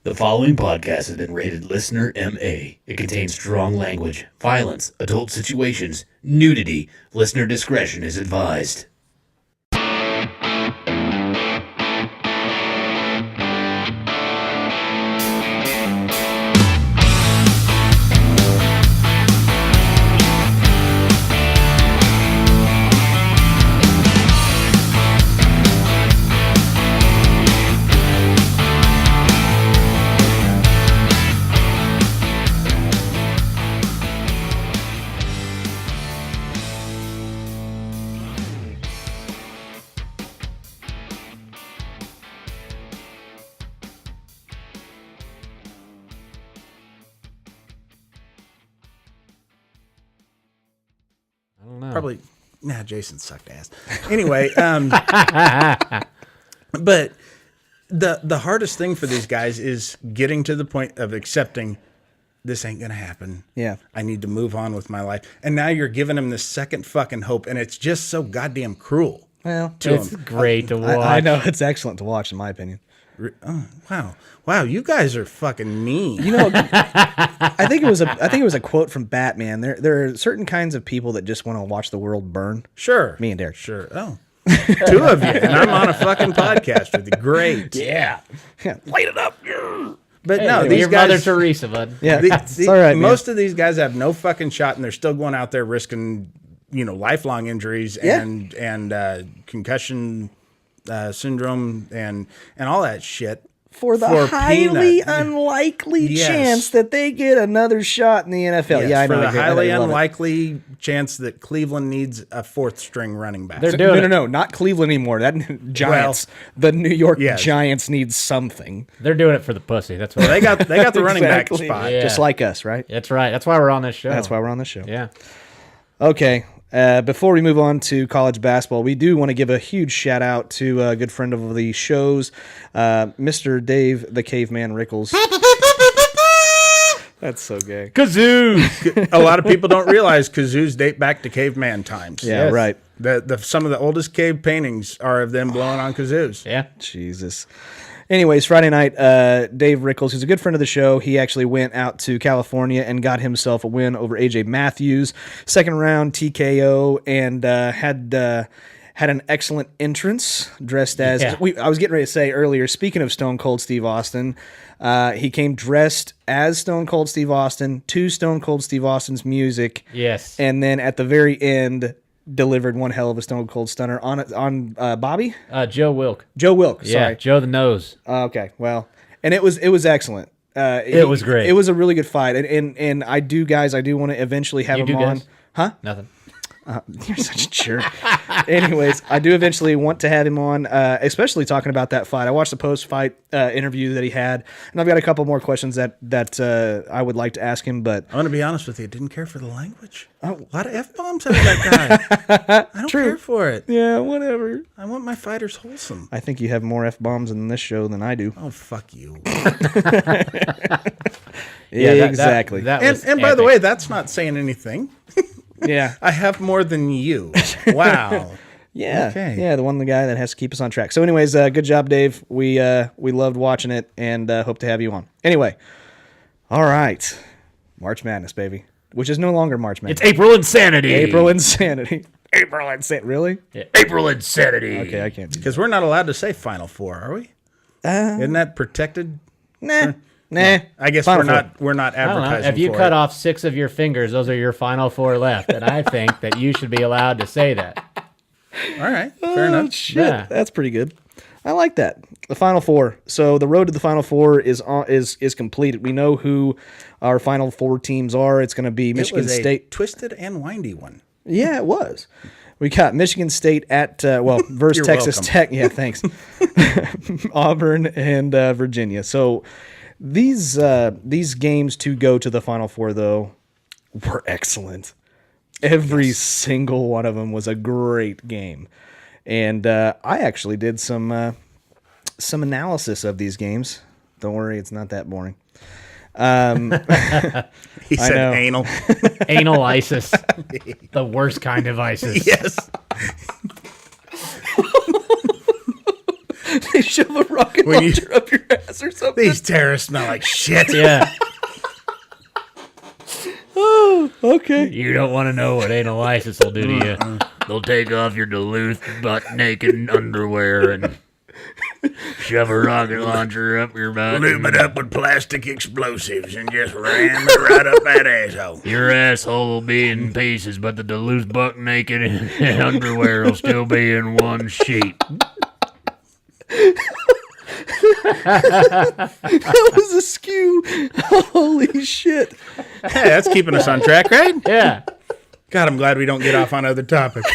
The following podcast has been rated Listener MA. It contains strong language, violence, adult situations, nudity. Listener discretion is advised. Probably, Jason sucked ass. Anyway, but the hardest thing for these guys is getting to the point of accepting this ain't gonna happen. Yeah, I need to move on with my life. And now you're giving them this second fucking hope, and it's just so goddamn cruel. Well, it's great to watch. I know it's excellent to watch, in my opinion. Oh, wow! You guys are fucking mean. You know, I think it was a quote from Batman. There are certain kinds of people that just want to watch the world burn. Sure, me and Derek. Sure. Oh, two of you, and I'm on a fucking podcast with you. Great. Yeah. Light it up. But hey, no, these your guys. Mother Teresa, bud. Yeah, it's all right. Most of these guys have no fucking shot, and they're still going out there risking, lifelong injuries and concussion syndrome and all that shit. For the highly unlikely chance that they get another shot in the NFL. Yes, yeah, I know. For the highly unlikely chance that Cleveland needs a fourth string running back. No, not Cleveland anymore. That Giants. The New York Giants need something. They're doing it for the pussy. That's what they got the running back spot. Yeah. Just like us, right? That's right. That's why we're on this show. Yeah. Okay. Before we move on to college basketball, we do want to give a huge shout out to a good friend of the shows, Mr. Dave the Caveman Rickels. That's so gay. Kazoos! A lot of people don't realize kazoos date back to caveman times. Yeah, yes. Right. Some of the oldest cave paintings are of them blowing on kazoos. Yeah. Jesus. Anyways, Friday night, Dave Rickels, who's a good friend of the show, he actually went out to California and got himself a win over AJ Matthews, second round TKO, and had an excellent entrance, dressed as I was getting ready to say earlier. Speaking of Stone Cold Steve Austin, he came dressed as Stone Cold Steve Austin to Stone Cold Steve Austin's music. Yes, and then at the very end, delivered one hell of a Stone Cold Stunner on Bobby? Joe Wilk. Joe Wilk, sorry. Yeah, Joe the Nose. Okay, well, and it was excellent. It was great. It was a really good fight, and I do want to eventually have him on. Guys? Huh? Nothing. You're such a jerk. Anyways, I do eventually want to have him on, especially talking about that fight. I watched the post-fight interview that he had, and I've got a couple more questions that I would like to ask him. But I'm going to be honest with you, I didn't care for the language. A lot of F-bombs out of that guy. I don't care for it. Yeah, whatever. I want my fighters wholesome. I think you have more F-bombs in this show than I do. Oh, fuck you. Exactly. And by the way, that's not saying anything. Yeah. I have more than you. Wow. Yeah. Okay. Yeah, the guy that has to keep us on track. So anyways, good job, Dave. We loved watching it and hope to have you on. Anyway. All right. March Madness, baby. Which is no longer March Madness. It's April Insanity. April Insanity. Really? Yeah. April Insanity. Okay, I can't. Because we're not allowed to say Final Four, are we? Isn't that protected? Nah. I guess we're not advertising. If you cut off 6 of your fingers, those are your final 4 left, and I think that you should be allowed to say that. All right, fair enough. Shit, yeah. That's pretty good. I like that. The Final Four. So the road to the Final Four is completed. We know who our Final Four teams are. It's going to be Michigan State. Twisted and windy one. Yeah, it was. We got Michigan State at versus Texas welcome. Tech. Yeah, thanks. Auburn and Virginia. So these games to go to the Final Four, though, were excellent. Every single one of them was a great game, and I actually did some analysis of these games. Don't worry, it's not that boring. He said anal. Anal ISIS. The worst kind of ISIS. Yes. shove a rocket When you- launcher up your ass or something. These terrorists smell like shit. Yeah. Oh, okay. You don't want to know what anal ISIS will do to you. They'll take off your Duluth butt-naked underwear and shove a rocket launcher up your butt. Lube it up with plastic explosives and just ram it right up that asshole. Your asshole will be in pieces, but the Duluth butt-naked underwear will still be in one sheet. That was askew. Holy shit. Hey, that's keeping us on track, right? Yeah. God, I'm glad we don't get off on other topics.